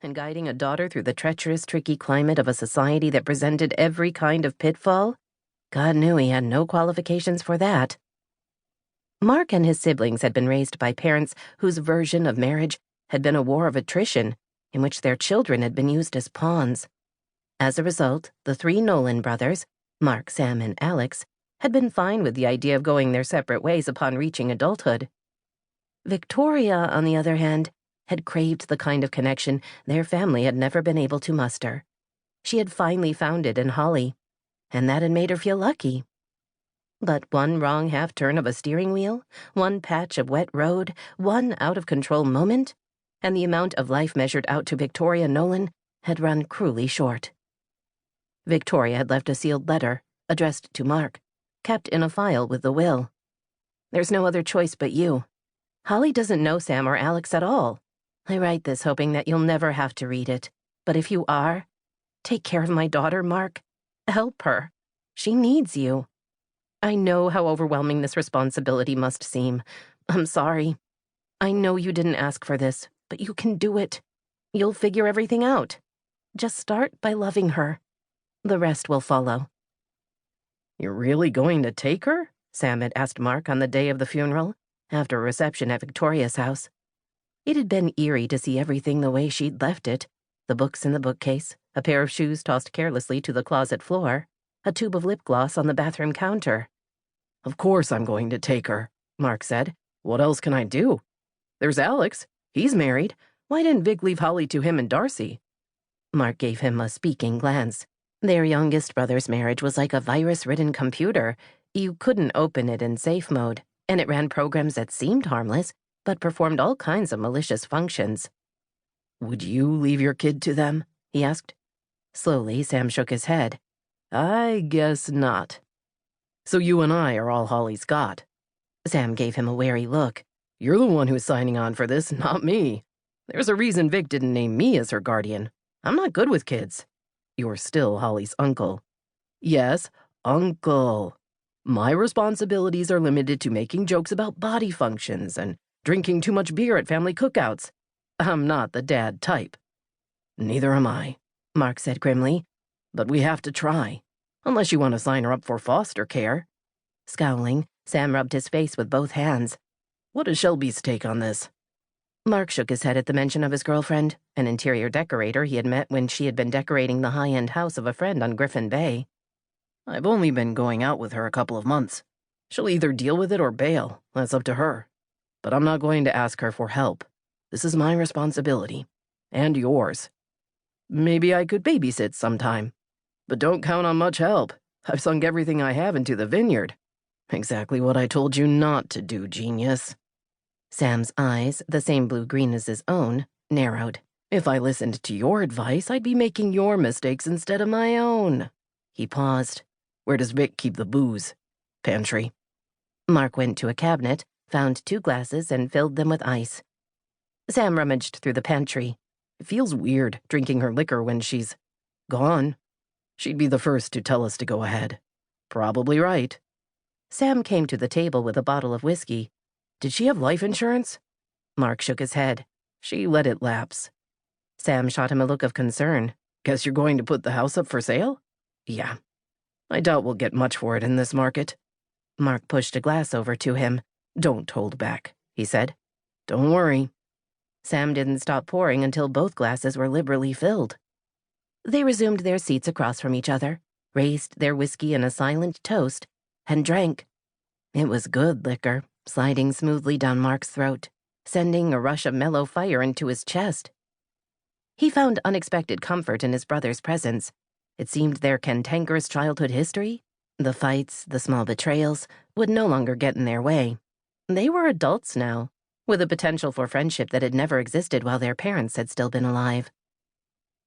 and guiding a daughter through the treacherous, tricky climate of a society that presented every kind of pitfall? God knew he had no qualifications for that. Mark and his siblings had been raised by parents whose version of marriage had been a war of attrition in which their children had been used as pawns. As a result, the three Nolan brothers, Mark, Sam, and Alex, had been fine with the idea of going their separate ways upon reaching adulthood. Victoria, on the other hand, had craved the kind of connection their family had never been able to muster. She had finally found it in Holly, and that had made her feel lucky. But one wrong half-turn of a steering wheel, one patch of wet road, one out-of-control moment, and the amount of life measured out to Victoria Nolan had run cruelly short. Victoria had left a sealed letter, addressed to Mark, kept in a file with the will. "There's no other choice but you. Holly doesn't know Sam or Alex at all. I write this hoping that you'll never have to read it. But if you are, take care of my daughter, Mark. Help her. She needs you. I know how overwhelming this responsibility must seem. I'm sorry. I know you didn't ask for this, but you can do it. You'll figure everything out. Just start by loving her. The rest will follow." "You're really going to take her?" Sam had asked Mark on the day of the funeral, after a reception at Victoria's house. It had been eerie to see everything the way she'd left it: the books in the bookcase, a pair of shoes tossed carelessly to the closet floor, a tube of lip gloss on the bathroom counter. "Of course I'm going to take her," Mark said. "What else can I do? There's Alex. He's married. Why didn't Vic leave Holly to him and Darcy?" Mark gave him a speaking glance. Their youngest brother's marriage was like a virus-ridden computer. You couldn't open it in safe mode, and it ran programs that seemed harmless, but performed all kinds of malicious functions. "Would you leave your kid to them?" he asked. Slowly, Sam shook his head. "I guess not. So you and I are all Holly's got." Sam gave him a wary look. "You're the one who's signing on for this, not me. There's a reason Vic didn't name me as her guardian. I'm not good with kids. You're still Holly's uncle." "Yes, uncle. My responsibilities are limited to making jokes about body functions and drinking too much beer at family cookouts. I'm not the dad type." "Neither am I," Mark said grimly. "But we have to try, unless you want to sign her up for foster care." Scowling, Sam rubbed his face with both hands. "What is Shelby's take on this?" Mark shook his head at the mention of his girlfriend, an interior decorator he had met when she had been decorating the high-end house of a friend on Griffin Bay. "I've only been going out with her a couple of months. She'll either deal with it or bail. That's up to her. But I'm not going to ask her for help. This is my responsibility. And yours. Maybe I could babysit sometime. But don't count on much help. I've sunk everything I have into the vineyard. Exactly what I told you not to do, genius." Sam's eyes, the same blue-green as his own, narrowed. "If I listened to your advice, I'd be making your mistakes instead of my own." He paused. "Where does Vic keep the booze?" "Pantry." Mark went to a cabinet, found 2 glasses, and filled them with ice. Sam rummaged through the pantry. "It feels weird drinking her liquor when she's gone. She'd be the first to tell us to go ahead." "Probably right." Sam came to the table with a bottle of whiskey. "Did she have life insurance?" Mark shook his head. "She let it lapse." Sam shot him a look of concern. "Guess you're going to put the house up for sale?" "Yeah. I doubt we'll get much for it in this market." Mark pushed a glass over to him. "Don't hold back," he said. "Don't worry." Sam didn't stop pouring until both glasses were liberally filled. They resumed their seats across from each other, raised their whiskey in a silent toast, and drank. It was good liquor, sliding smoothly down Mark's throat, sending a rush of mellow fire into his chest. He found unexpected comfort in his brother's presence. It seemed their cantankerous childhood history, the fights, the small betrayals, would no longer get in their way. They were adults now, with a potential for friendship that had never existed while their parents had still been alive.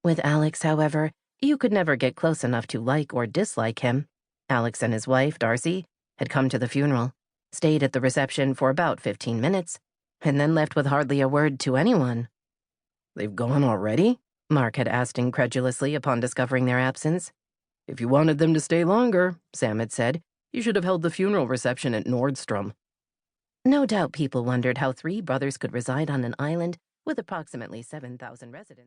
With Alex, however, you could never get close enough to like or dislike him. Alex and his wife, Darcy, had come to the funeral, stayed at the reception for about 15 minutes, and then left with hardly a word to anyone. "They've gone already?" Mark had asked incredulously upon discovering their absence. "If you wanted them to stay longer," Sam had said, "you should have held the funeral reception at Nordstrom." No doubt people wondered how 3 brothers could reside on an island with approximately 7,000 residents.